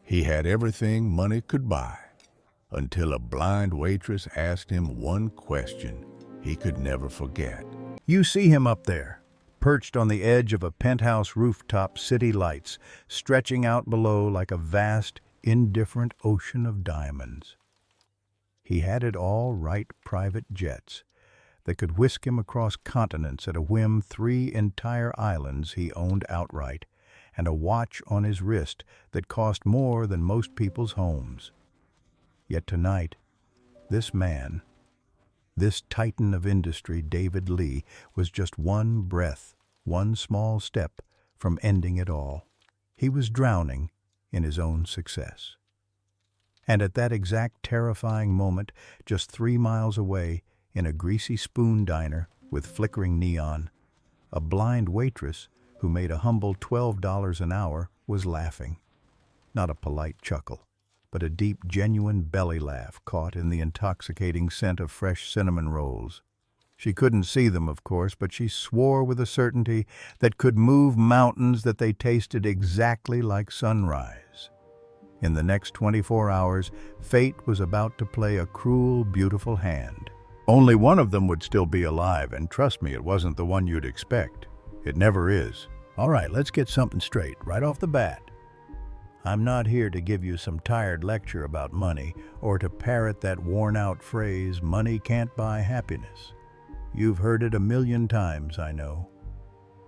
He had everything money could buy, until a blind waitress asked him one question he could never forget. You see him up there, perched on the edge of a penthouse rooftop, city lights stretching out below like a vast, indifferent ocean of diamonds. He had it all: right private jets that could whisk him across continents at a whim, 3 entire islands he owned outright, and a watch on his wrist that cost more than most people's homes. Yet tonight, this man, this titan of industry, David Lee, was just one breath, one small step from ending it all. He was drowning in his own success. And at that exact terrifying moment, just 3 miles away, in a greasy spoon diner with flickering neon, a blind waitress who made a humble $12 an hour was laughing. Not a polite chuckle, but a deep, genuine belly laugh caught in the intoxicating scent of fresh cinnamon rolls. She couldn't see them, of course, but she swore with a certainty that could move mountains that they tasted exactly like sunrise. In the next 24 hours, fate was about to play a cruel, beautiful hand. Only one of them would still be alive, and trust me, it wasn't the one you'd expect. It never is. All right, let's get something straight, right off the bat. I'm not here to give you some tired lecture about money, or to parrot that worn-out phrase, money can't buy happiness. You've heard it a million times, I know.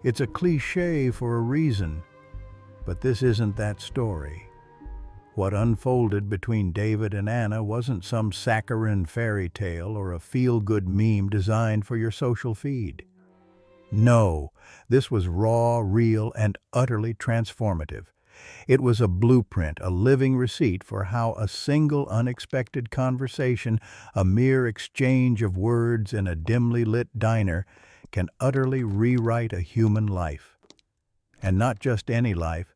It's a cliché for a reason, but this isn't that story. What unfolded between David and Anna wasn't some saccharine fairy tale or a feel-good meme designed for your social feed. No, this was raw, real, and utterly transformative. It was a blueprint, a living receipt for how a single unexpected conversation, a mere exchange of words in a dimly lit diner, can utterly rewrite a human life. And not just any life,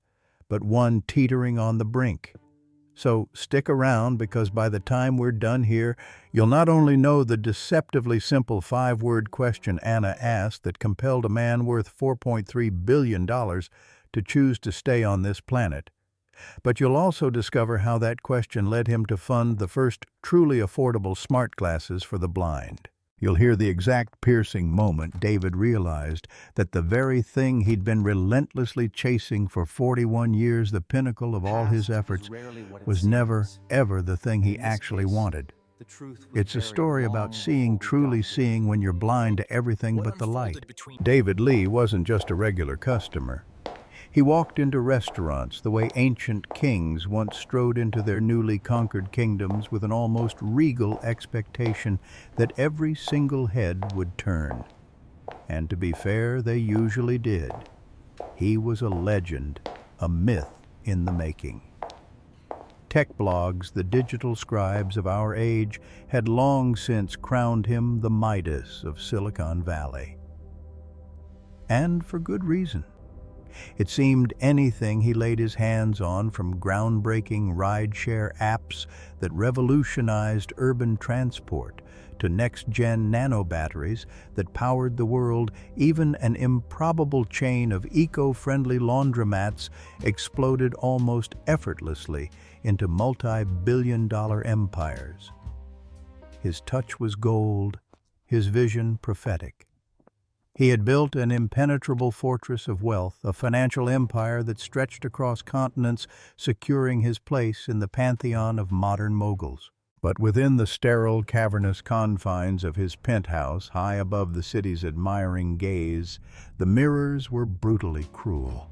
but one teetering on the brink. So stick around, because by the time we're done here, you'll not only know the deceptively simple 5-word question Anna asked that compelled a man worth $4.3 billion to choose to stay on this planet, but you'll also discover how that question led him to fund the first truly affordable smart glasses for the blind. You'll hear the exact piercing moment David realized that the very thing he'd been relentlessly chasing for 41 years, the pinnacle of all his efforts, was never, ever the thing he actually wanted. It's a story about seeing, truly seeing, when you're blind to everything but the light. David Lee wasn't just a regular customer. He walked into restaurants the way ancient kings once strode into their newly conquered kingdoms, with an almost regal expectation that every single head would turn. And to be fair, they usually did. He was a legend, a myth in the making. Tech blogs, the digital scribes of our age, had long since crowned him the Midas of Silicon Valley. And for good reason. It seemed anything he laid his hands on, from groundbreaking ride-share apps that revolutionized urban transport to next-gen nanobatteries that powered the world, even an improbable chain of eco-friendly laundromats exploded almost effortlessly into multi-billion-dollar empires. His touch was gold, his vision prophetic. He had built an impenetrable fortress of wealth, a financial empire that stretched across continents, securing his place in the pantheon of modern moguls. But within the sterile, cavernous confines of his penthouse, high above the city's admiring gaze, the mirrors were brutally cruel.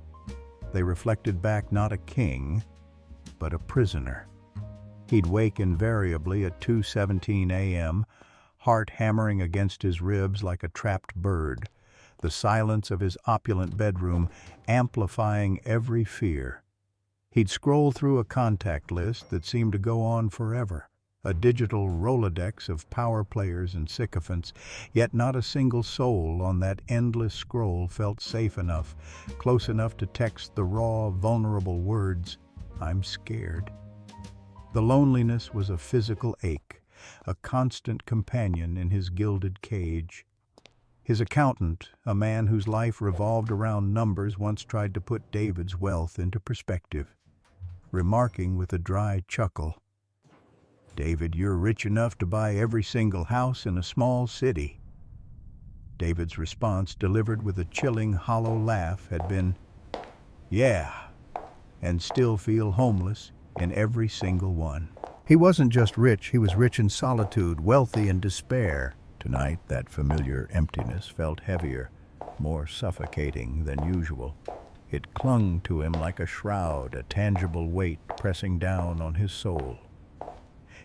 They reflected back not a king, but a prisoner. He'd wake invariably at 2:17 a.m., heart hammering against his ribs like a trapped bird, the silence of his opulent bedroom amplifying every fear. He'd scroll through a contact list that seemed to go on forever, a digital Rolodex of power players and sycophants, yet not a single soul on that endless scroll felt safe enough, close enough to text the raw, vulnerable words, "I'm scared." The loneliness was a physical ache, a constant companion in his gilded cage. His accountant, a man whose life revolved around numbers, once tried to put David's wealth into perspective. remarking with a dry chuckle, "David, you're rich enough to buy every single house in a small city." David's response, delivered with a chilling, hollow laugh, had been, "Yeah, and still feel homeless in every single one." He wasn't just rich, he was rich in solitude, wealthy in despair. Tonight, that familiar emptiness felt heavier, more suffocating than usual. It clung to him like a shroud, a tangible weight pressing down on his soul.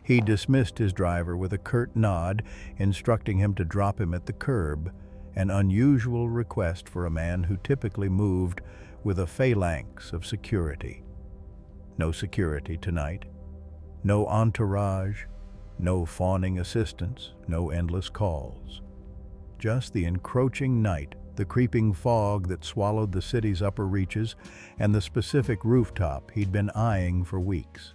He dismissed his driver with a curt nod, instructing him to drop him at the curb, an unusual request for a man who typically moved with a phalanx of security. No security tonight, no entourage, no fawning assistants, no endless calls. Just the encroaching night, the creeping fog that swallowed the city's upper reaches, and the specific rooftop he'd been eyeing for weeks.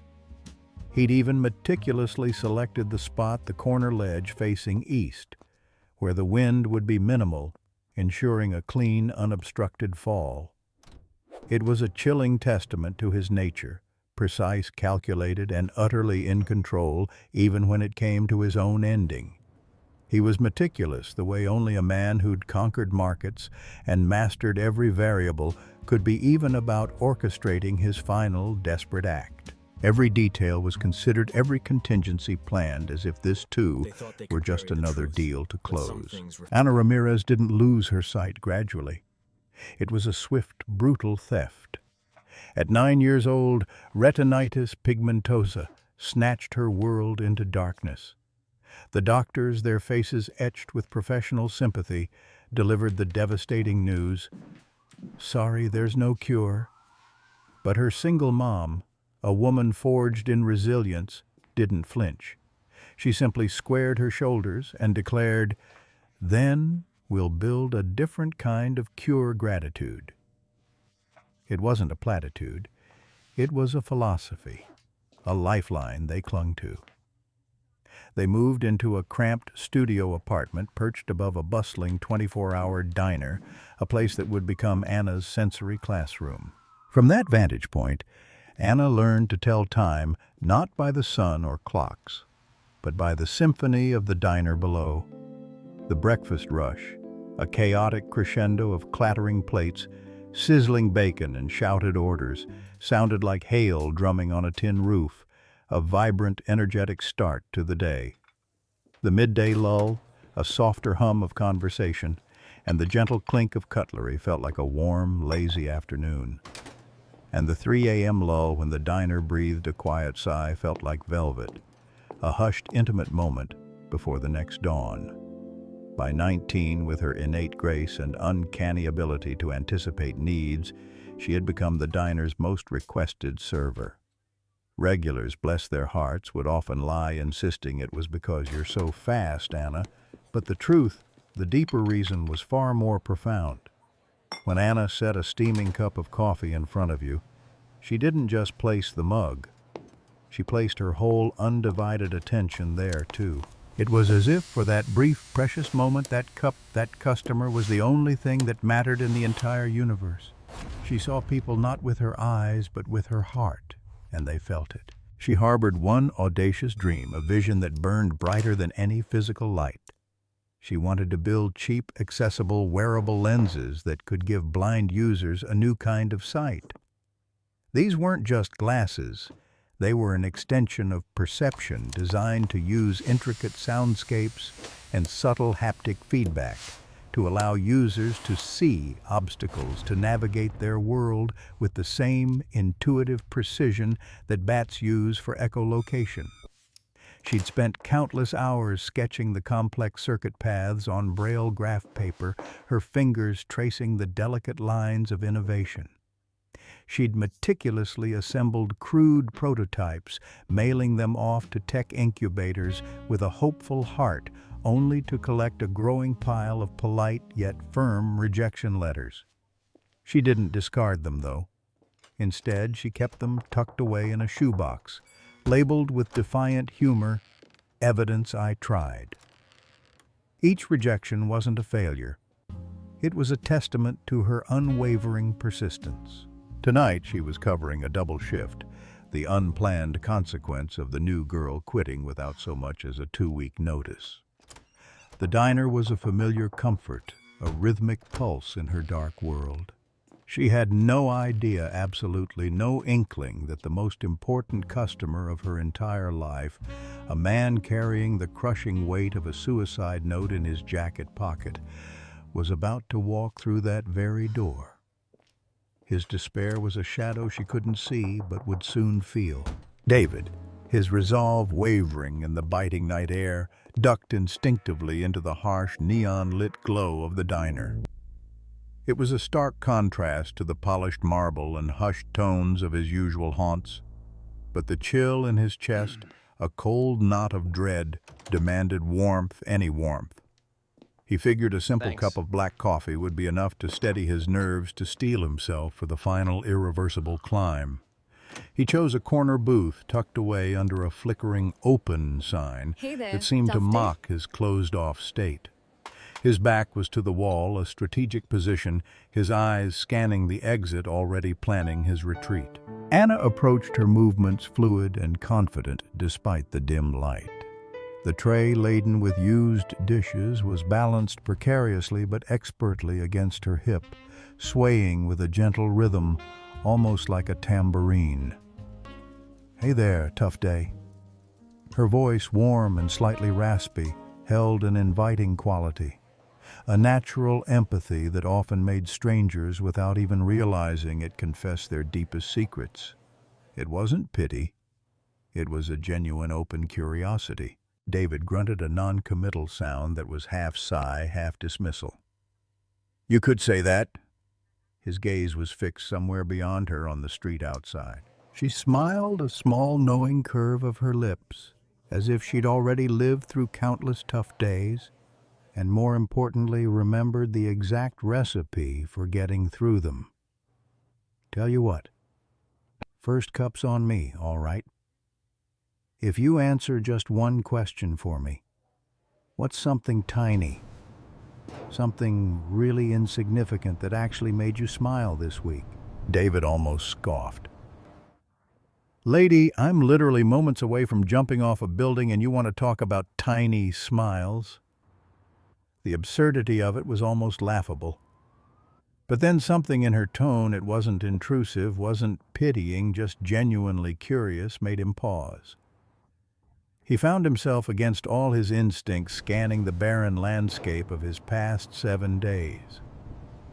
He'd even meticulously selected the spot, the corner ledge facing east, where the wind would be minimal, ensuring a clean, unobstructed fall. It was a chilling testament to his nature, precise, calculated, and utterly in control, even when it came to his own ending. He was meticulous, the way only a man who'd conquered markets and mastered every variable could be, even about orchestrating his final, desperate act. Every detail was considered, every contingency planned, as if this, too, were just another deal to close. Ana Ramirez didn't lose her sight gradually. It was a swift, brutal theft. At 9 years old, retinitis pigmentosa snatched her world into darkness. The doctors, their faces etched with professional sympathy, delivered the devastating news, "Sorry, there's no cure." But her single mom, a woman forged in resilience, didn't flinch. She simply squared her shoulders and declared, "Then we'll build a different kind of cure gratitude." It wasn't a platitude. It was a philosophy, a lifeline they clung to. They moved into a cramped studio apartment perched above a bustling 24-hour diner, a place that would become Anna's sensory classroom. From that vantage point, Anna learned to tell time not by the sun or clocks, but by the symphony of the diner below. The breakfast rush, a chaotic crescendo of clattering plates, sizzling bacon and shouted orders, sounded like hail drumming on a tin roof, a vibrant, energetic start to the day. The midday lull, a softer hum of conversation, and the gentle clink of cutlery felt like a warm, lazy afternoon. And the 3 a.m. lull, when the diner breathed a quiet sigh, felt like velvet, a hushed, intimate moment before the next dawn. By 19, with her innate grace and uncanny ability to anticipate needs, she had become the diner's most requested server. Regulars, bless their hearts, would often lie, insisting it was because you're so fast, Anna. But the truth, the deeper reason, was far more profound. When Anna set a steaming cup of coffee in front of you, she didn't just place the mug. She placed her whole undivided attention there, too. It was as if, for that brief, precious moment, that cup, that customer, was the only thing that mattered in the entire universe. She saw people not with her eyes, but with her heart, and they felt it. She harbored one audacious dream, a vision that burned brighter than any physical light. She wanted to build cheap, accessible, wearable lenses that could give blind users a new kind of sight. These weren't just glasses. They were an extension of perception designed to use intricate soundscapes and subtle haptic feedback to allow users to see obstacles, to navigate their world with the same intuitive precision that bats use for echolocation. She'd spent countless hours sketching the complex circuit paths on braille graph paper, her fingers tracing the delicate lines of innovation. She'd meticulously assembled crude prototypes, mailing them off to tech incubators with a hopeful heart, only to collect a growing pile of polite yet firm rejection letters. She didn't discard them, though. Instead, she kept them tucked away in a shoebox, labeled with defiant humor, "Evidence I tried." Each rejection wasn't a failure. It was a testament to her unwavering persistence. Tonight, she was covering a double shift, the unplanned consequence of the new girl quitting without so much as a 2-week notice. The diner was a familiar comfort, a rhythmic pulse in her dark world. She had no idea, absolutely no inkling, that the most important customer of her entire life, a man carrying the crushing weight of a suicide note in his jacket pocket, was about to walk through that very door. His despair was a shadow she couldn't see but would soon feel. David, his resolve wavering in the biting night air, ducked instinctively into the harsh, neon-lit glow of the diner. It was a stark contrast to the polished marble and hushed tones of his usual haunts, but the chill in his chest, a cold knot of dread, demanded warmth, any warmth. He figured a simple cup of black coffee would be enough to steady his nerves to steel himself for the final irreversible climb. He chose a corner booth tucked away under a flickering "open" sign that seemed to mock his closed-off state. His back was to the wall, a strategic position, his eyes scanning the exit, already planning his retreat. Anna approached her movements fluid and confident despite the dim light. The tray laden with used dishes was balanced precariously but expertly against her hip, swaying with a gentle rhythm, almost like a tambourine. "Hey there, tough day." Her voice, warm and slightly raspy, held an inviting quality, a natural empathy that often made strangers, without even realizing it, confess their deepest secrets. It wasn't pity. It was a genuine open curiosity. David grunted a non-committal sound that was half sigh, half dismissal. "You could say that." His gaze was fixed somewhere beyond her on the street outside. She smiled, a small knowing curve of her lips, as if she'd already lived through countless tough days, and more importantly, remembered the exact recipe for getting through them. "Tell you what, first cup's on me, all right? If you answer just one question for me, what's something tiny, something really insignificant that actually made you smile this week?" David almost scoffed. "Lady, I'm literally moments away from jumping off a building and you want to talk about tiny smiles?" The absurdity of it was almost laughable. But then something in her tone, it wasn't intrusive, wasn't pitying, just genuinely curious, made him pause. He found himself, against all his instincts, scanning the barren landscape of his past 7 days.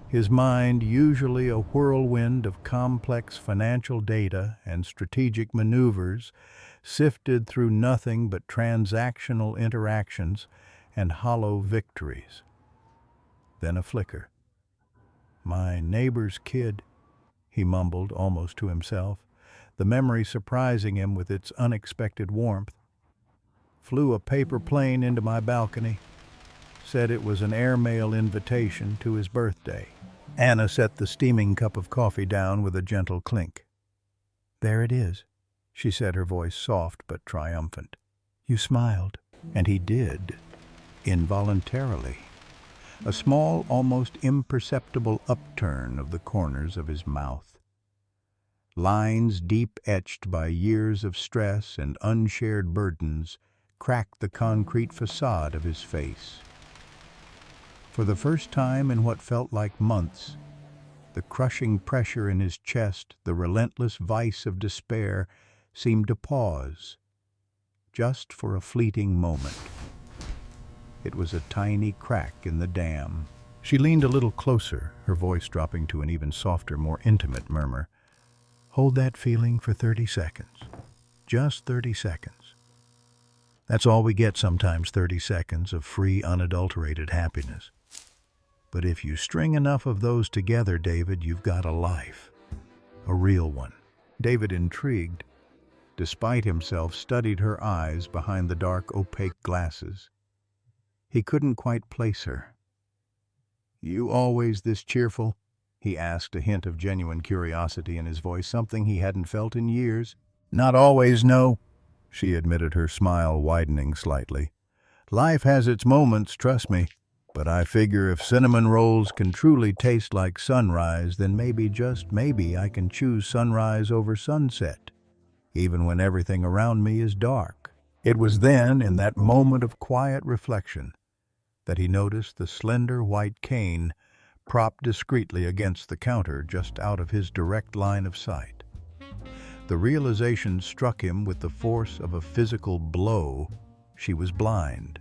His mind, usually a whirlwind of complex financial data and strategic maneuvers, sifted through nothing but transactional interactions and hollow victories. Then a flicker. "My neighbor's kid," he mumbled almost to himself, the memory surprising him with its unexpected warmth. "Flew a paper plane into my balcony. Said it was an airmail invitation to his birthday." Anna set the steaming cup of coffee down with a gentle clink. "There it is," she said, her voice soft but triumphant. "You smiled." And he did, involuntarily. A small, almost imperceptible upturn of the corners of his mouth. Lines deep etched by years of stress and unshared burdens cracked the concrete facade of his face. For the first time in what felt like months, the crushing pressure in his chest, the relentless vice of despair, seemed to pause, just for a fleeting moment. It was a tiny crack in the dam. She leaned a little closer, her voice dropping to an even softer, more intimate murmur. "Hold that feeling for 30 seconds. Just 30 seconds. That's all we get sometimes, 30 seconds of free, unadulterated happiness. But if you string enough of those together, David, you've got a life. A real one." David, intrigued, despite himself, studied her eyes behind the dark, opaque glasses. He couldn't quite place her. "You always this cheerful?" he asked, a hint of genuine curiosity in his voice, something he hadn't felt in years. "Not always, no," she admitted, her smile widening slightly. "Life has its moments, trust me. But I figure if cinnamon rolls can truly taste like sunrise, then maybe, just maybe, I can choose sunrise over sunset." even when everything around me is dark. It was then, in that moment of quiet reflection, that he noticed the slender white cane propped discreetly against the counter just out of his direct line of sight. The realization struck him with the force of a physical blow. She was blind.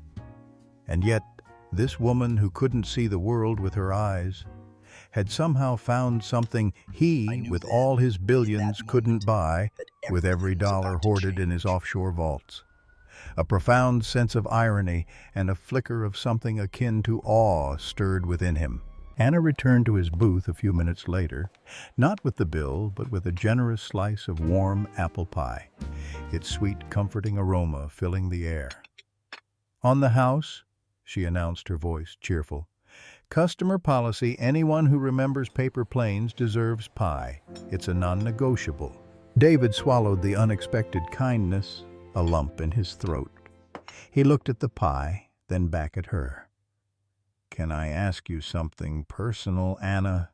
And yet, this woman who couldn't see the world with her eyes had somehow found something he, with all his billions, couldn't buy with every dollar hoarded in his offshore vaults. A profound sense of irony and a flicker of something akin to awe stirred within him. Anna returned to his booth a few minutes later, not with the bill, but with a generous slice of warm apple pie, its sweet, comforting aroma filling the air. "On the house," she announced, her voice cheerful. "Customer policy, anyone who remembers paper planes deserves pie. It's a non-negotiable." David swallowed the unexpected kindness, a lump in his throat. He looked at the pie, then back at her. "Can I ask you something personal, Anna?"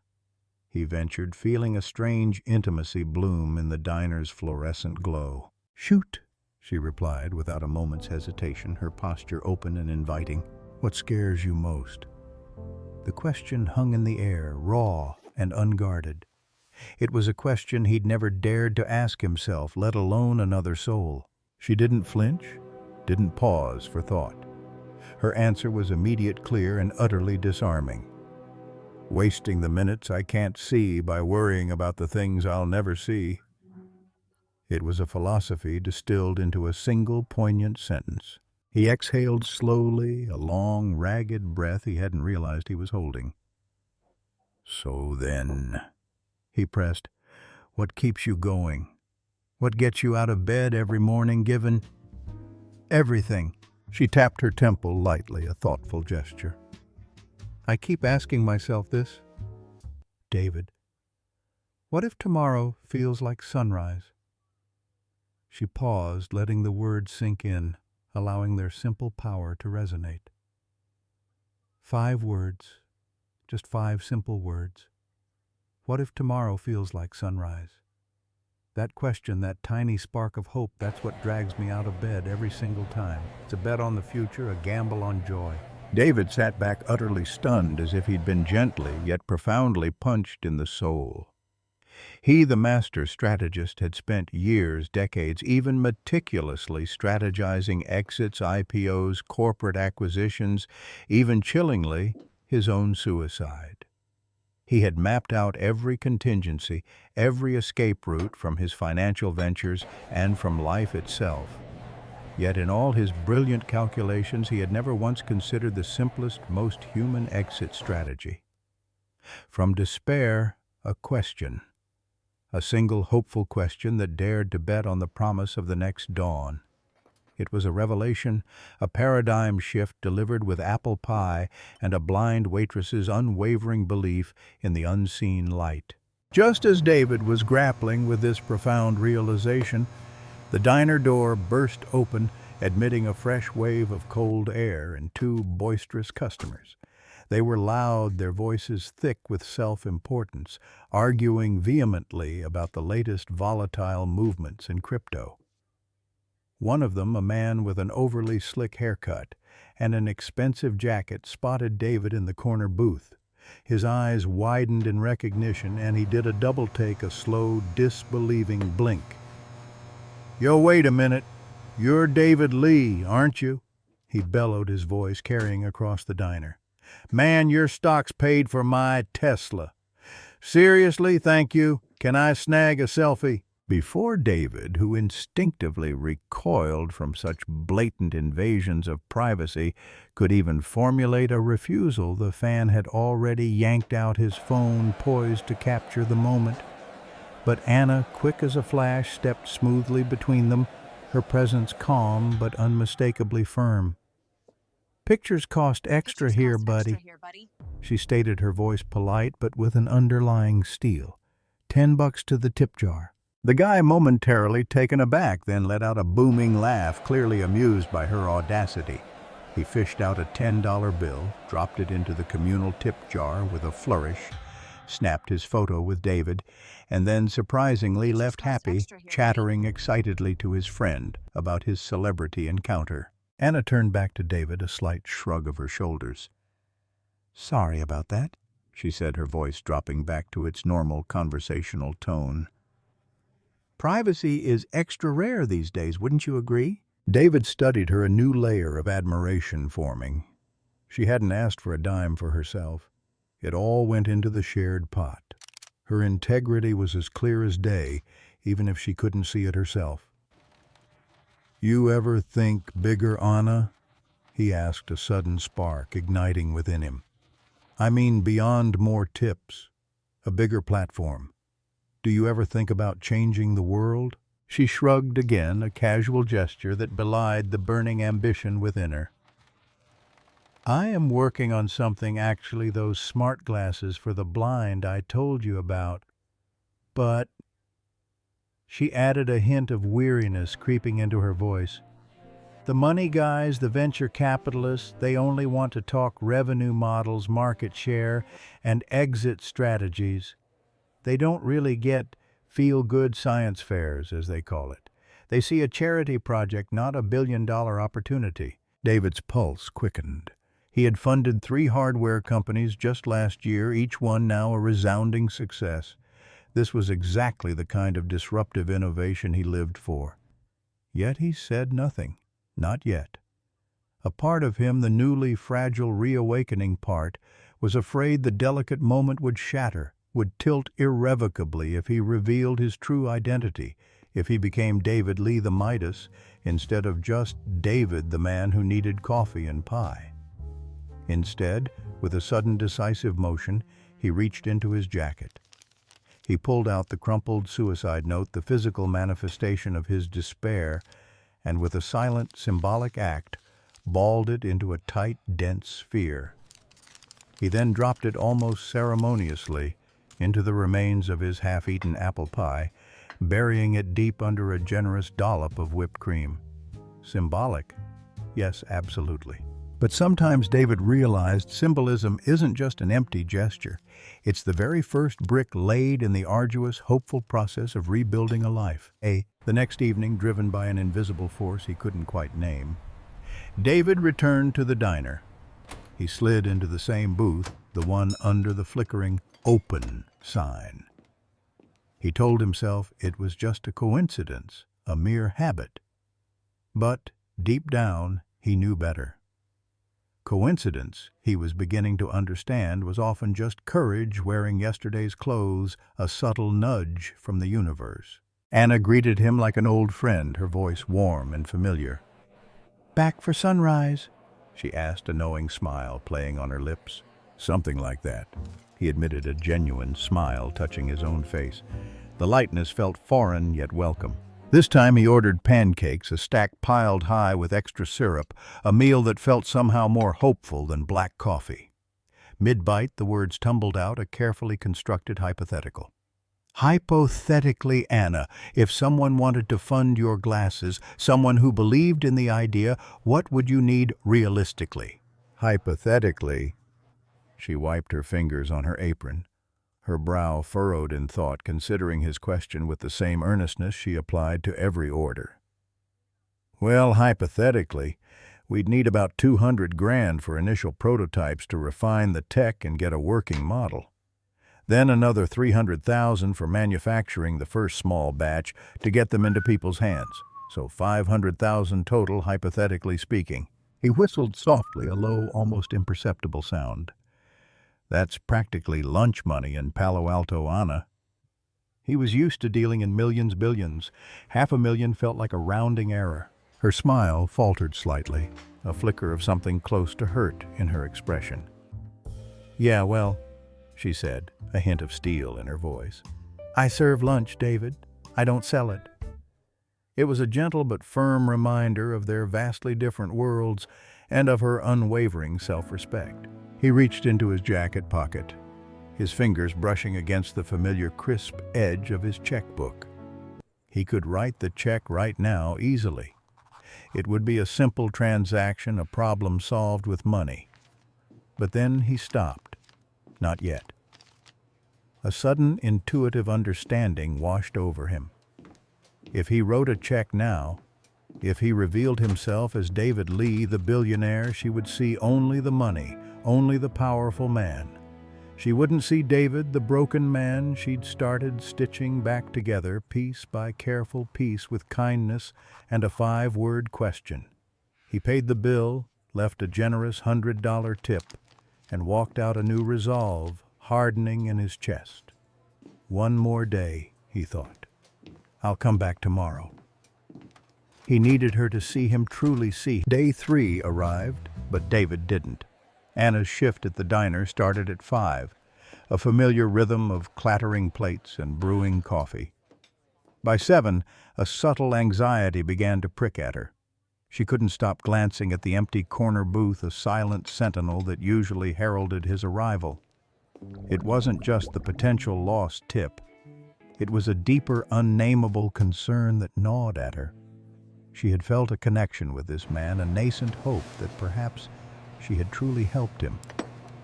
he ventured, feeling a strange intimacy bloom in the diner's fluorescent glow. "Shoot," she replied without a moment's hesitation, her posture open and inviting. "What scares you most?" The question hung in the air, raw and unguarded. It was a question he'd never dared to ask himself, let alone another soul. She didn't flinch, didn't pause for thought. Her answer was immediate, clear, and utterly disarming. "Wasting the minutes I can't see by worrying about the things I'll never see." It was a philosophy distilled into a single poignant sentence. He exhaled slowly, a long, ragged breath he hadn't realized he was holding. "So then," he pressed, "what keeps you going? What gets you out of bed every morning, given—" "Everything." She tapped her temple lightly, a thoughtful gesture. "I keep asking myself this, David. What if tomorrow feels like sunrise?" She paused, letting the words sink in, allowing their simple power to resonate. 5 words, just 5 simple words. What if tomorrow feels like sunrise? That question, that tiny spark of hope, that's what drags me out of bed every single time. It's a bet on the future, a gamble on joy. David sat back utterly stunned, as if he'd been gently, yet profoundly punched in the soul. He, the master strategist, had spent years, decades, even meticulously strategizing exits, IPOs, corporate acquisitions, even chillingly, his own suicide. He had mapped out every contingency, every escape route from his financial ventures and from life itself. Yet in all his brilliant calculations, he had never once considered the simplest, most human exit strategy. From despair, a question. A single hopeful question that dared to bet on the promise of the next dawn. It was a revelation, a paradigm shift delivered with apple pie and a blind waitress's unwavering belief in the unseen light. Just as David was grappling with this profound realization, the diner door burst open, admitting a fresh wave of cold air and 2 boisterous customers. They were loud, their voices thick with self-importance, arguing vehemently about the latest volatile movements in crypto. One of them, a man with an overly slick haircut and an expensive jacket, spotted David in the corner booth. His eyes widened in recognition, and he did a double take, a slow, disbelieving blink. "Yo, wait a minute. You're David Lee, aren't you?" he bellowed, his voice carrying across the diner. "Man, your stock's paid for my Tesla. Seriously, thank you. Can I snag a selfie?" Before David, who instinctively recoiled from such blatant invasions of privacy, could even formulate a refusal, the fan had already yanked out his phone, poised to capture the moment. But Anna, quick as a flash, stepped smoothly between them, her presence calm but unmistakably firm. "Pictures cost extra here, buddy," she stated, her voice polite but with an underlying steel. $10 to the tip jar." The guy, momentarily taken aback, then let out a booming laugh, clearly amused by her audacity. He fished out a $10 bill, dropped it into the communal tip jar with a flourish, snapped his photo with David, and then surprisingly left happy, chattering excitedly to his friend about his celebrity encounter. Anna turned back to David, a slight shrug of her shoulders. "Sorry about that," she said, her voice dropping back to its normal conversational tone. "Privacy is extra rare these days, wouldn't you agree?" David studied her, a new layer of admiration forming. She hadn't asked for a dime for herself. It all went into the shared pot. Her integrity was as clear as day, even if she couldn't see it herself. "You ever think bigger, Anna?" he asked, a sudden spark igniting within him. "I mean beyond more tips, a bigger platform. Do you ever think about changing the world?" She shrugged again, a casual gesture that belied the burning ambition within her. "I am working on something, actually, those smart glasses for the blind I told you about. But," she added, a hint of weariness creeping into her voice, "the money guys, the venture capitalists, they only want to talk revenue models, market share, and exit strategies. They don't really get feel-good science fairs, as they call it. They see a charity project, not a billion-dollar opportunity." David's pulse quickened. He had funded 3 hardware companies just last year, each one now a resounding success. This was exactly the kind of disruptive innovation he lived for. Yet he said nothing. Not yet. A part of him, the newly fragile reawakening part, was afraid the delicate moment would shatter, would tilt irrevocably if he revealed his true identity, if he became David Lee the Midas instead of just David the man who needed coffee and pie. Instead, with a sudden decisive motion, he reached into his jacket. He pulled out the crumpled suicide note, the physical manifestation of his despair, and with a silent, symbolic act, balled it into a tight, dense sphere. He then dropped it almost ceremoniously into the remains of his half-eaten apple pie, burying it deep under a generous dollop of whipped cream. Symbolic? Yes, absolutely. But sometimes David realized symbolism isn't just an empty gesture. It's the very first brick laid in the arduous, hopeful process of rebuilding a life. The next evening, driven by an invisible force he couldn't quite name, David returned to the diner. He slid into the same booth, the one under the flickering "open" sign. He told himself it was just a coincidence, a mere habit. But, deep down, he knew better. Coincidence, he was beginning to understand, was often just courage wearing yesterday's clothes, a subtle nudge from the universe. Anna greeted him like an old friend, her voice warm and familiar. "Back for sunrise?" she asked, a knowing smile playing on her lips. "Something like that," he admitted, a genuine smile touching his own face. The lightness felt foreign yet welcome. This time he ordered pancakes, a stack piled high with extra syrup, a meal that felt somehow more hopeful than black coffee. Mid-bite, the words tumbled out, a carefully constructed hypothetical. "Hypothetically, Anna, if someone wanted to fund your glasses, someone who believed in the idea, what would you need realistically?" "Hypothetically," she wiped her fingers on her apron, her brow furrowed in thought, considering his question with the same earnestness she applied to every order. "Well, hypothetically, we'd need about 200 grand for initial prototypes to refine the tech and get a working model. Then another 300,000 for manufacturing the first small batch to get them into people's hands. So 500,000 total, hypothetically speaking." He whistled softly, a low, almost imperceptible sound. "That's practically lunch money in Palo Alto, Anna." He was used to dealing in millions, billions. 500,000 felt like a rounding error. Her smile faltered slightly, a flicker of something close to hurt in her expression. "Yeah, well," she said, a hint of steel in her voice. "I serve lunch, David. I don't sell it." It was a gentle but firm reminder of their vastly different worlds and of her unwavering self-respect. He reached into his jacket pocket, his fingers brushing against the familiar crisp edge of his checkbook. He could write the check right now easily. It would be a simple transaction, a problem solved with money. But then he stopped. Not yet. A sudden intuitive understanding washed over him. If he wrote a check now, if he revealed himself as David Lee, the billionaire, she would see only the money, only the powerful man. She wouldn't see David, the broken man she'd started stitching back together piece by careful piece with kindness and a 5-word question. He paid the bill, left a generous $100 tip, and walked out a new resolve hardening in his chest. One more day, he thought. I'll come back tomorrow. He needed her to see him truly see. Day 3 arrived, but David didn't. Anna's shift at the diner started at 5, a familiar rhythm of clattering plates and brewing coffee. By 7, a subtle anxiety began to prick at her. She couldn't stop glancing at the empty corner booth, a silent sentinel that usually heralded his arrival. It wasn't just the potential lost tip. It was a deeper, unnameable concern that gnawed at her. She had felt a connection with this man, a nascent hope that perhaps she had truly helped him.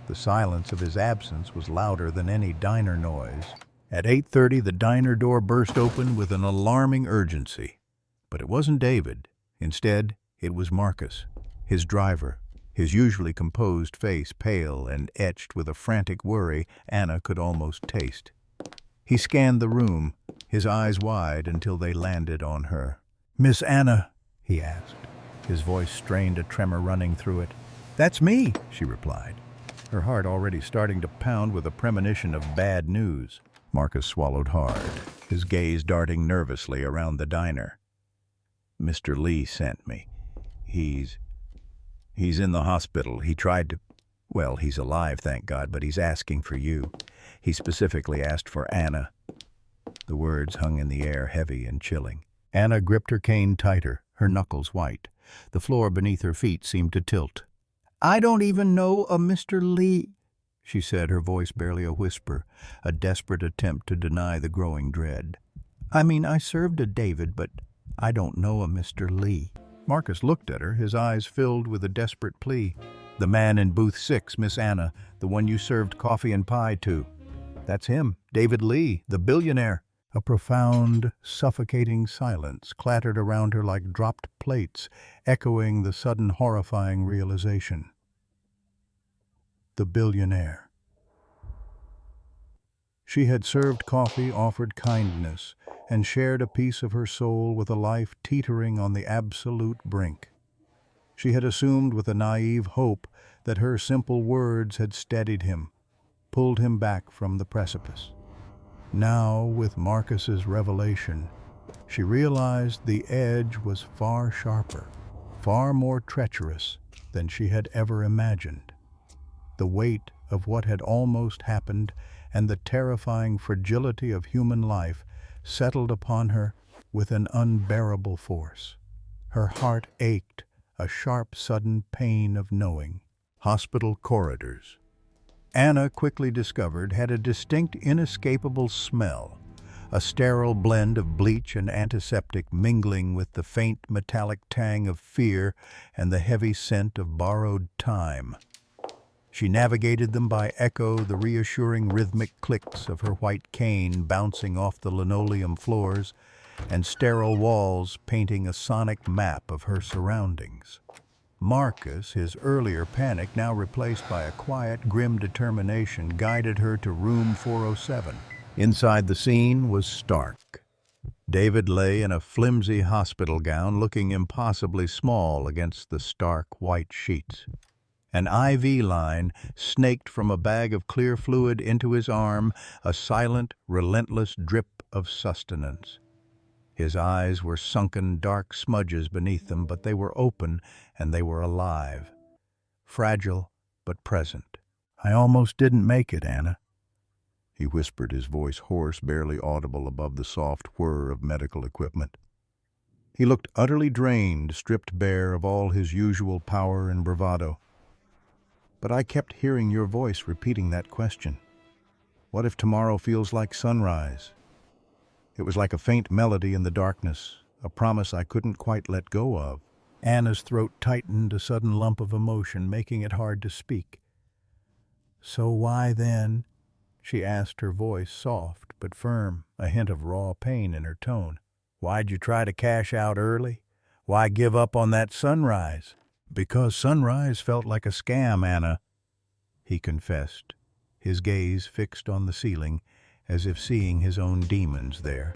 The silence of his absence was louder than any diner noise. At 8:30, the diner door burst open with an alarming urgency. But it wasn't David. Instead, it was Marcus, his driver, his usually composed face pale and etched with a frantic worry Anna could almost taste. He scanned the room, his eyes wide until they landed on her. "Miss Anna?" he asked, his voice strained, a tremor running through it. "That's me," she replied, her heart already starting to pound with a premonition of bad news. Marcus swallowed hard, his gaze darting nervously around the diner. "Mr. Lee sent me. He's in the hospital. He tried to... Well, he's alive, thank God, but he's asking for you. He specifically asked for Anna." The words hung in the air, heavy and chilling. Anna gripped her cane tighter, her knuckles white. The floor beneath her feet seemed to tilt. "I don't even know a Mr. Lee," she said, her voice barely a whisper, a desperate attempt to deny the growing dread. "I mean, I served a David, but I don't know a Mr. Lee." Marcus looked at her, his eyes filled with a desperate plea. "The man in booth 6, Miss Anna, the one you served coffee and pie to. That's him, David Lee, the billionaire." A profound, suffocating silence clattered around her like dropped plates, echoing the sudden horrifying realization. The billionaire. She had served coffee, offered kindness, and shared a piece of her soul with a life teetering on the absolute brink. She had assumed with a naive hope that her simple words had steadied him, pulled him back from the precipice. Now, with Marcus's revelation, she realized the edge was far sharper, far more treacherous than she had ever imagined. The weight of what had almost happened and the terrifying fragility of human life settled upon her with an unbearable force. Her heart ached, a sharp, sudden pain of knowing. Hospital corridors, Anna quickly discovered, had a distinct, inescapable smell, a sterile blend of bleach and antiseptic mingling with the faint metallic tang of fear and the heavy scent of borrowed time. She navigated them by echo, the reassuring rhythmic clicks of her white cane bouncing off the linoleum floors, and sterile walls painting a sonic map of her surroundings. Marcus, his earlier panic now replaced by a quiet, grim determination, guided her to room 407. Inside the scene was stark. David lay in a flimsy hospital gown, looking impossibly small against the stark white sheets. An IV line snaked from a bag of clear fluid into his arm, a silent, relentless drip of sustenance. His eyes were sunken, dark smudges beneath them, but they were open and they were alive. Fragile, but present. "I almost didn't make it, Anna," he whispered, his voice hoarse, barely audible above the soft whir of medical equipment. He looked utterly drained, stripped bare of all his usual power and bravado. "But I kept hearing your voice repeating that question. What if tomorrow feels like sunrise?" It was like a faint melody in the darkness, a promise I couldn't quite let go of. Anna's throat tightened, a sudden lump of emotion, making it hard to speak. "So why then?" she asked, her voice soft but firm, a hint of raw pain in her tone. "Why'd you try to cash out early? Why give up on that sunrise?" "Because sunrise felt like a scam, Anna," he confessed, his gaze fixed on the ceiling, as if seeing his own demons there.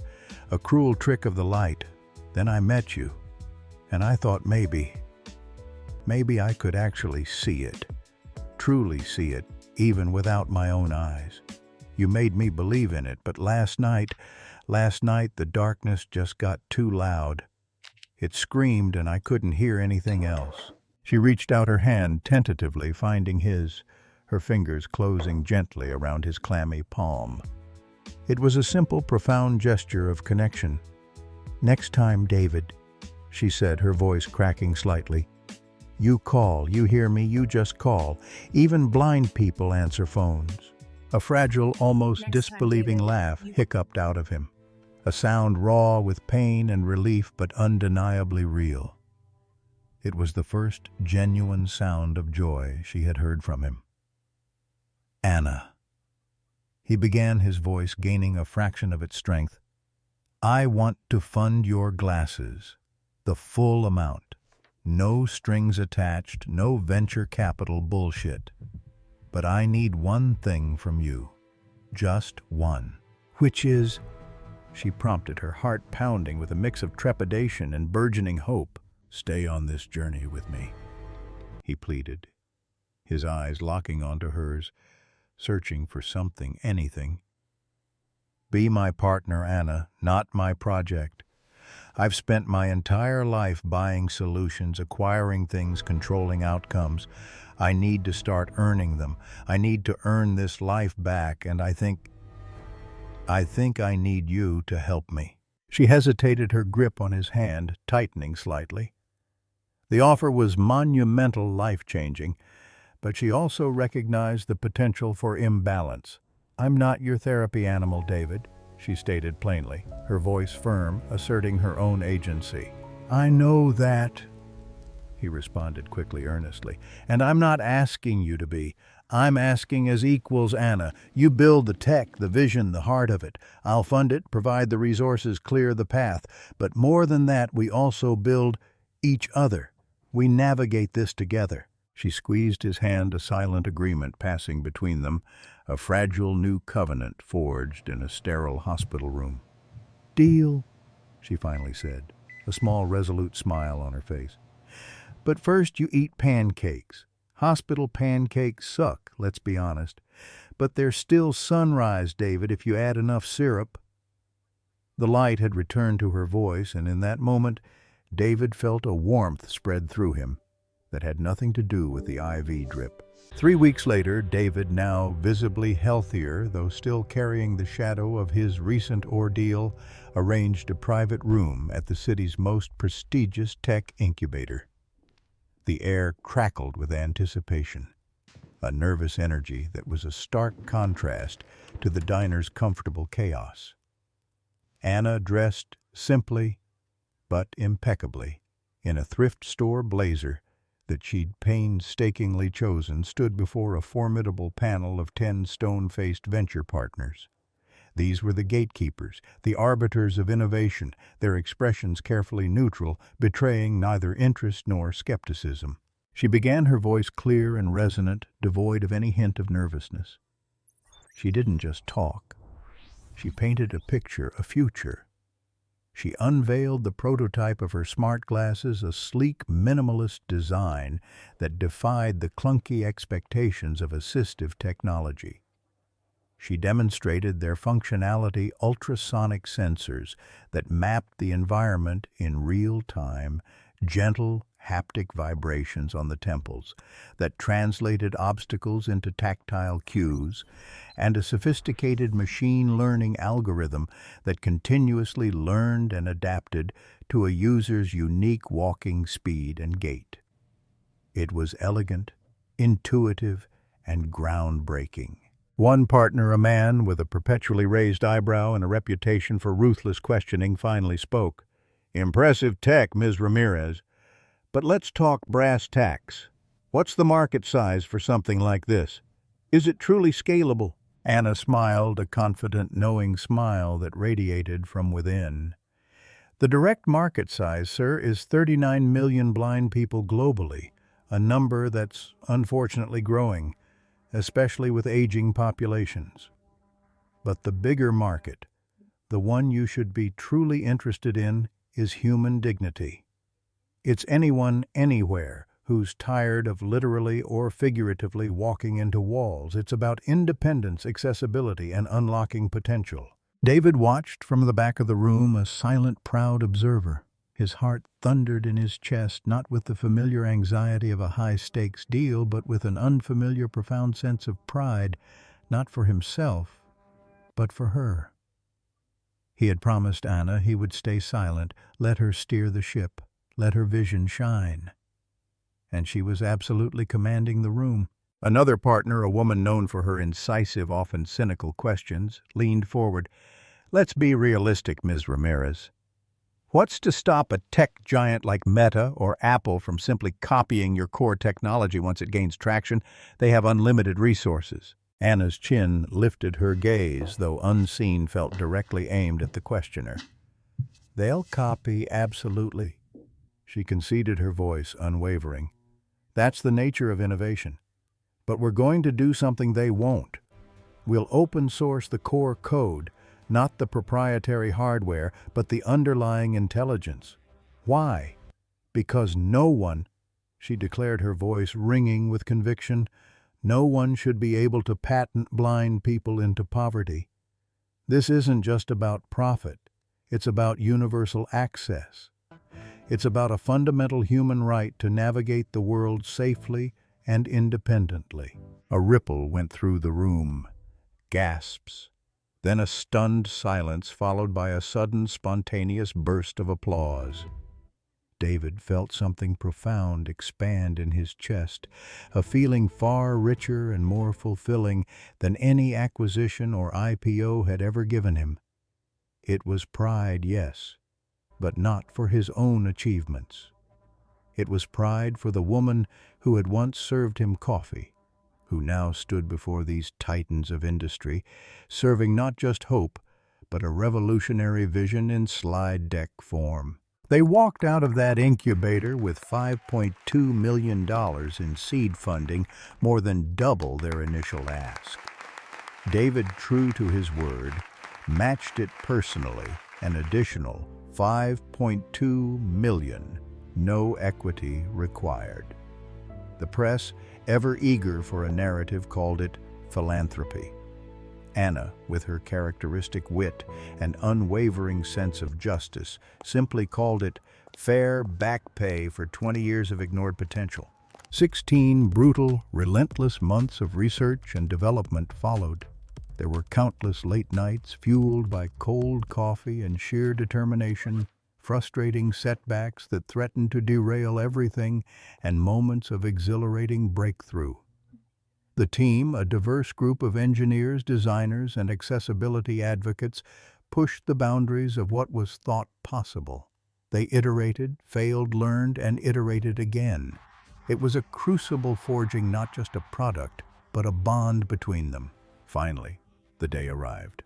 "A cruel trick of the light. Then I met you, and I thought maybe I could actually see it, truly see it, even without my own eyes. You made me believe in it, but last night, the darkness just got too loud. It screamed and I couldn't hear anything else." She reached out her hand tentatively, finding his, her fingers closing gently around his clammy palm. It was a simple, profound gesture of connection. "Next time, David," she said, her voice cracking slightly, "you call, you hear me, you just call. Even blind people answer phones." A fragile, almost disbelieving laugh hiccuped out of him, a sound raw with pain and relief but undeniably real. It was the first genuine sound of joy she had heard from him. "Anna," he began, his voice gaining a fraction of its strength, "I want to fund your glasses, the full amount. No strings attached, no venture capital bullshit. But I need one thing from you. Just one." "Which is?" she prompted, her heart pounding with a mix of trepidation and burgeoning hope. "Stay on this journey with me," he pleaded, his eyes locking onto hers, searching for something, anything. "Be my partner, Anna, not my project. I've spent my entire life buying solutions, acquiring things, controlling outcomes. I need to start earning them. I need to earn this life back, and I think I need you to help me." She hesitated, her grip on his hand tightening slightly. The offer was monumental, life-changing, but she also recognized the potential for imbalance. "I'm not your therapy animal, David," she stated plainly, her voice firm, asserting her own agency. "I know that," he responded quickly, earnestly, "and I'm not asking you to be. I'm asking as equals, Anna. You build the tech, the vision, the heart of it. I'll fund it, provide the resources, clear the path. But more than that, we also build each other. We navigate this together." She squeezed his hand, a silent agreement passing between them, a fragile new covenant forged in a sterile hospital room. "Deal," she finally said, a small resolute smile on her face. "But first you eat pancakes. Hospital pancakes suck, let's be honest. But they're still sunrise, David, if you add enough syrup." The light had returned to her voice, and in that moment David felt a warmth spread through him that had nothing to do with the IV drip. 3 weeks later, David, now visibly healthier, though still carrying the shadow of his recent ordeal, arranged a private room at the city's most prestigious tech incubator. The air crackled with anticipation, a nervous energy that was a stark contrast to the diner's comfortable chaos. Anna, dressed simply but impeccably in a thrift store blazer that she'd painstakingly chosen, stood before a formidable panel of 10 stone-faced venture partners. These were the gatekeepers, the arbiters of innovation, their expressions carefully neutral, betraying neither interest nor skepticism. She began, her voice clear and resonant, devoid of any hint of nervousness. She didn't just talk. She painted a picture, a future. She unveiled the prototype of her smart glasses, a sleek, minimalist design that defied the clunky expectations of assistive technology. She demonstrated their functionality, ultrasonic sensors that mapped the environment in real time, gentle haptic vibrations on the temples that translated obstacles into tactile cues, and a sophisticated machine learning algorithm that continuously learned and adapted to a user's unique walking speed and gait. It was elegant, intuitive, and groundbreaking. One partner, a man with a perpetually raised eyebrow and a reputation for ruthless questioning, finally spoke. "Impressive tech, Ms. Ramirez. But let's talk brass tacks. What's the market size for something like this? Is it truly scalable?" Anna smiled, a confident, knowing smile that radiated from within. The direct market size, sir, is 39 million blind people globally, a number that's unfortunately growing, especially with aging populations. But the bigger market, the one you should be truly interested in, is human dignity. It's anyone, anywhere, who's tired of literally or figuratively walking into walls. It's about independence, accessibility, and unlocking potential. David watched from the back of the room, a silent, proud observer. His heart thundered in his chest, not with the familiar anxiety of a high-stakes deal, but with an unfamiliar, profound sense of pride, not for himself, but for her. He had promised Anna he would stay silent, let her steer the ship, let her vision shine. And she was absolutely commanding the room. Another partner, a woman known for her incisive, often cynical questions, leaned forward. "Let's be realistic, Ms. Ramirez. What's to stop a tech giant like Meta or Apple from simply copying your core technology once it gains traction? They have unlimited resources." Anna's chin lifted, her gaze, though unseen, felt directly aimed at the questioner. "They'll copy, absolutely." She conceded, her voice unwavering. "That's the nature of innovation. But we're going to do something they won't. We'll open source the core code, not the proprietary hardware, but the underlying intelligence. Why? Because no one," she declared, her voice ringing with conviction, "no one should be able to patent blind people into poverty. This isn't just about profit. It's about universal access. It's about a fundamental human right to navigate the world safely and independently." A ripple went through the room. Gasps. Then a stunned silence, followed by a sudden, spontaneous burst of applause. David felt something profound expand in his chest, a feeling far richer and more fulfilling than any acquisition or IPO had ever given him. It was pride, yes, but not for his own achievements. It was pride for the woman who had once served him coffee, who now stood before these titans of industry, serving not just hope, but a revolutionary vision in slide deck form. They walked out of that incubator with $5.2 million in seed funding, more than double their initial ask. David, true to his word, matched it personally, an additional $5.2 million, no equity required. The press, ever eager for a narrative, called it philanthropy. Anna, with her characteristic wit and unwavering sense of justice, simply called it fair back pay for 20 years of ignored potential. 16 brutal, relentless months of research and development followed. There were countless late nights fueled by cold coffee and sheer determination, frustrating setbacks that threatened to derail everything, and moments of exhilarating breakthrough. The team, a diverse group of engineers, designers, and accessibility advocates, pushed the boundaries of what was thought possible. They iterated, failed, learned, and iterated again. It was a crucible forging not just a product, but a bond between them. Finally, the day arrived.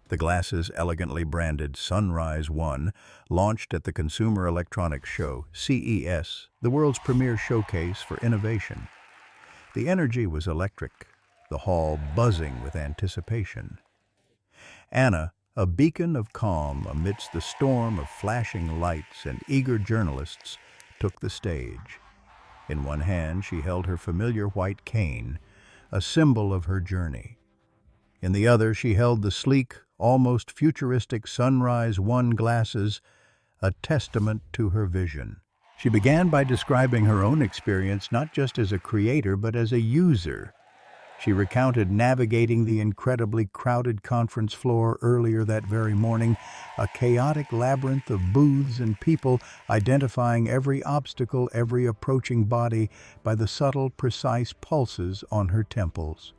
The glasses, elegantly branded Sunrise One, launched at the Consumer Electronics Show, CES, the world's premier showcase for innovation. The energy was electric, the hall buzzing with anticipation. Anna, a beacon of calm amidst the storm of flashing lights and eager journalists, took the stage. In one hand, she held her familiar white cane, a symbol of her journey. In the other, she held the sleek, almost futuristic Sunrise One glasses, a testament to her vision. She began by describing her own experience not just as a creator, but as a user. She recounted navigating the incredibly crowded conference floor earlier that very morning, a chaotic labyrinth of booths and people, identifying every obstacle, every approaching body by the subtle, precise pulses on her temples.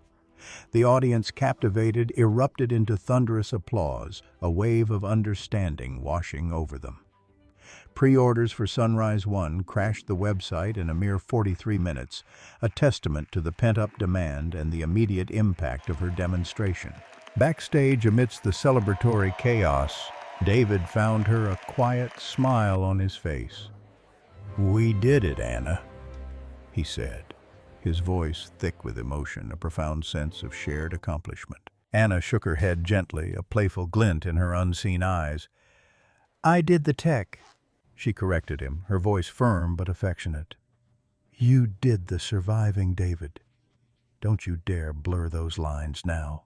The audience, captivated, erupted into thunderous applause, a wave of understanding washing over them. Pre-orders for Sunrise 1 crashed the website in a mere 43 minutes, a testament to the pent-up demand and the immediate impact of her demonstration. Backstage, amidst the celebratory chaos, David found her a quiet smile on his face. "We did it, Anna," he said, his voice thick with emotion, a profound sense of shared accomplishment. Anna shook her head gently, a playful glint in her unseen eyes. "I did the tech," she corrected him, her voice firm but affectionate. "You did the surviving, David. Don't you dare blur those lines now."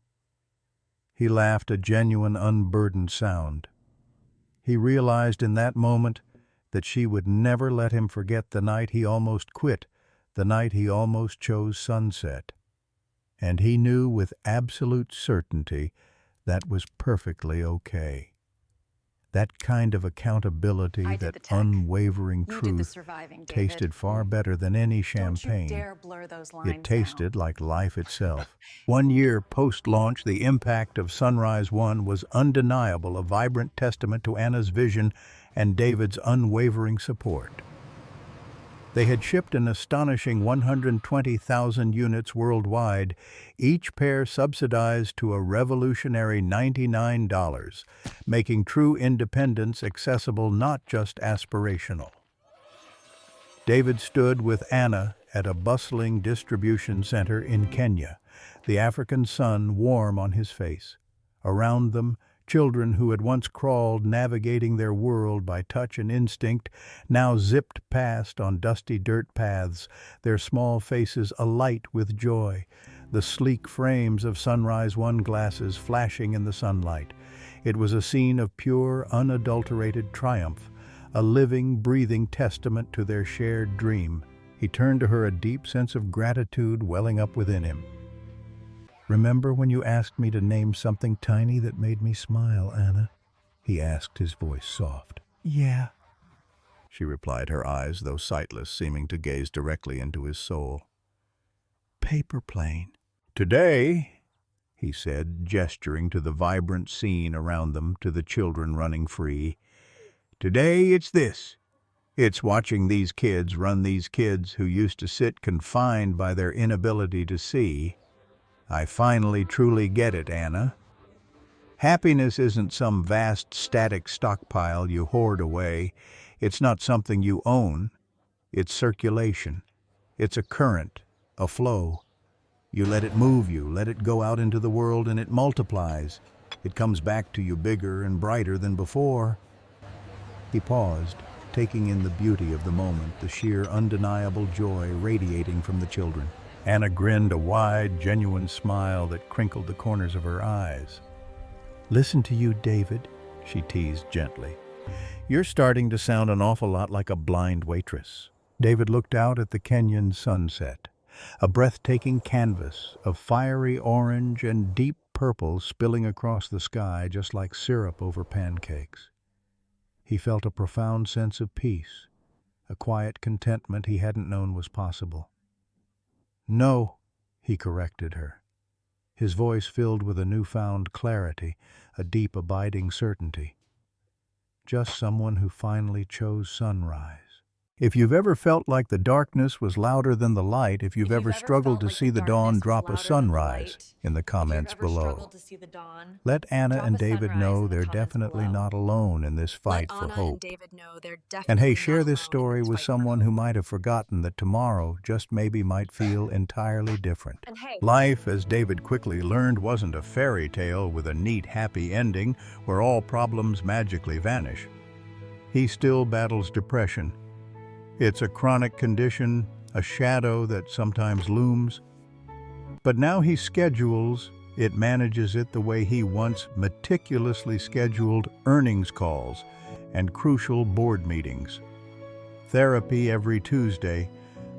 He laughed, a genuine, unburdened sound. He realized in that moment that she would never let him forget the night he almost quit, the night he almost chose sunset. And he knew with absolute certainty that was perfectly okay. That kind of accountability, that unwavering truth, tasted far better than any champagne. It tasted like life itself. 1 year post-launch, the impact of Sunrise 1 was undeniable, a vibrant testament to Anna's vision and David's unwavering support. They had shipped an astonishing 120,000 units worldwide, each pair subsidized to a revolutionary $99, making true independence accessible, not just aspirational. David stood with Anna at a bustling distribution center in Kenya, the African sun warm on his face. Around them, children who had once crawled, navigating their world by touch and instinct, now zipped past on dusty dirt paths, their small faces alight with joy, the sleek frames of Sunrise 1 glasses flashing in the sunlight. It was a scene of pure, unadulterated triumph, a living, breathing testament to their shared dream. He turned to her, a deep sense of gratitude welling up within him. "Remember when you asked me to name something tiny that made me smile, Anna?" he asked, his voice soft. "Yeah," she replied, her eyes, though sightless, seeming to gaze directly into his soul. "Paper plane." "Today," he said, gesturing to the vibrant scene around them, to the children running free, "today it's this. It's watching these kids run, these kids who used to sit confined by their inability to see. I finally truly get it, Anna. Happiness isn't some vast static stockpile you hoard away. It's not something you own. It's circulation. It's a current, a flow. You let it move you, let it go out into the world, and it multiplies. It comes back to you bigger and brighter than before." He paused, taking in the beauty of the moment, the sheer undeniable joy radiating from the children. Anna grinned, a wide, genuine smile that crinkled the corners of her eyes. "Listen to you, David," she teased gently. "You're starting to sound an awful lot like a blind waitress." David looked out at the Kenyan sunset, a breathtaking canvas of fiery orange and deep purple spilling across the sky just like syrup over pancakes. He felt a profound sense of peace, a quiet contentment he hadn't known was possible. "No," he corrected her, his voice filled with a newfound clarity, a deep, abiding certainty. "Just someone who finally chose sunrise. If you've ever felt like the darkness was louder than the light, if you've ever struggled to see the dawn, drop a sunrise in the comments below. Let Anna and David know they're definitely not alone in this fight for hope. And hey, share this story with someone who might have forgotten that tomorrow just maybe might feel entirely different." Life, as David quickly learned, wasn't a fairy tale with a neat, happy ending where all problems magically vanish. He still battles depression. It's a chronic condition, a shadow that sometimes looms. But now he manages it the way he once meticulously scheduled earnings calls and crucial board meetings. Therapy every Tuesday,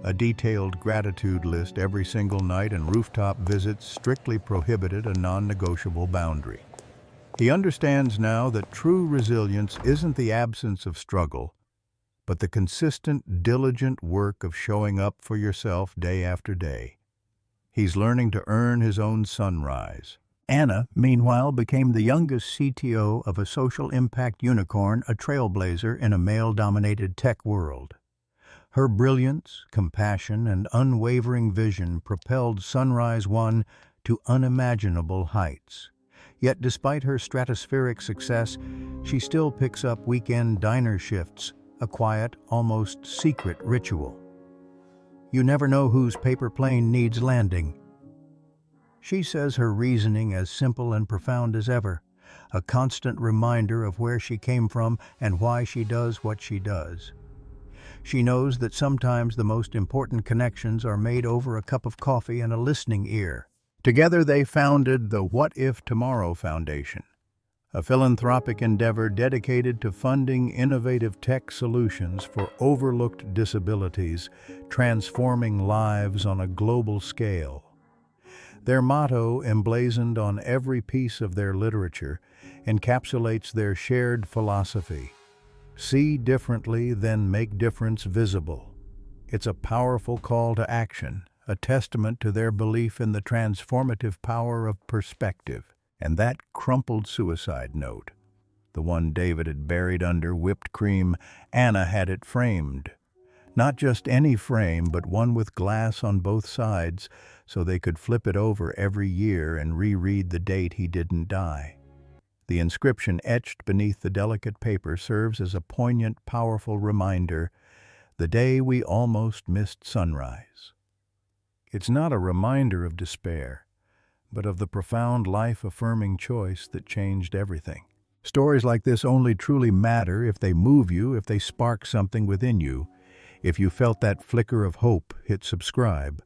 a detailed gratitude list every single night, and rooftop visits strictly prohibited, a non-negotiable boundary. He understands now that true resilience isn't the absence of struggle, but the consistent, diligent work of showing up for yourself day after day. He's learning to earn his own sunrise. Anna, meanwhile, became the youngest CTO of a social impact unicorn, a trailblazer in a male-dominated tech world. Her brilliance, compassion, and unwavering vision propelled Sunrise One to unimaginable heights. Yet despite her stratospheric success, she still picks up weekend diner shifts, a quiet, almost secret ritual. You never know whose paper plane needs landing. She says her reasoning as simple and profound as ever, a constant reminder of where she came from and why she does what she does. She knows that sometimes the most important connections are made over a cup of coffee and a listening ear. Together they founded the What If Tomorrow Foundation, a philanthropic endeavor dedicated to funding innovative tech solutions for overlooked disabilities, transforming lives on a global scale. Their motto, emblazoned on every piece of their literature, encapsulates their shared philosophy: see differently, then make difference visible. It's a powerful call to action, a testament to their belief in the transformative power of perspective. And that crumpled suicide note, the one David had buried under whipped cream, Anna had it framed. Not just any frame, but one with glass on both sides, so they could flip it over every year and reread the date he didn't die. The inscription etched beneath the delicate paper serves as a poignant, powerful reminder: the day we almost missed sunrise. It's not a reminder of despair, but of the profound life-affirming choice that changed everything. Stories like this only truly matter if they move you, if they spark something within you. If you felt that flicker of hope, hit subscribe.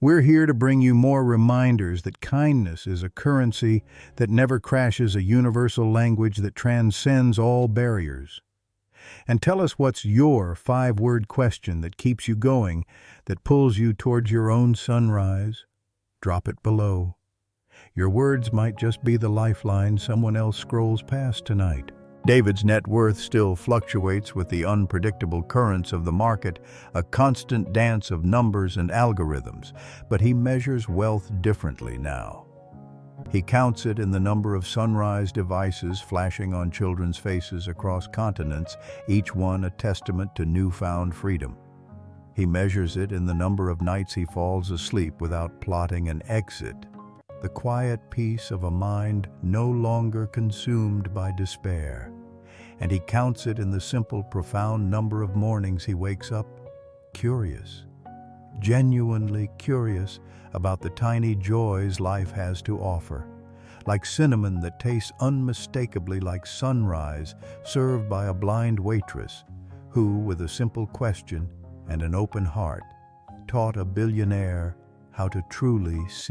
We're here to bring you more reminders that kindness is a currency that never crashes, a universal language that transcends all barriers. And tell us what's your 5-word question that keeps you going, that pulls you towards your own sunrise. Drop it below. Your words might just be the lifeline someone else scrolls past tonight. David's net worth still fluctuates with the unpredictable currents of the market, a constant dance of numbers and algorithms, but he measures wealth differently now. He counts it in the number of sunrise devices flashing on children's faces across continents, each one a testament to newfound freedom. He measures it in the number of nights he falls asleep without plotting an exit, the quiet peace of a mind no longer consumed by despair. And he counts it in the simple, profound number of mornings he wakes up curious, genuinely curious about the tiny joys life has to offer, like cinnamon that tastes unmistakably like sunrise served by a blind waitress who, with a simple question and an open heart, taught a billionaire how to truly see.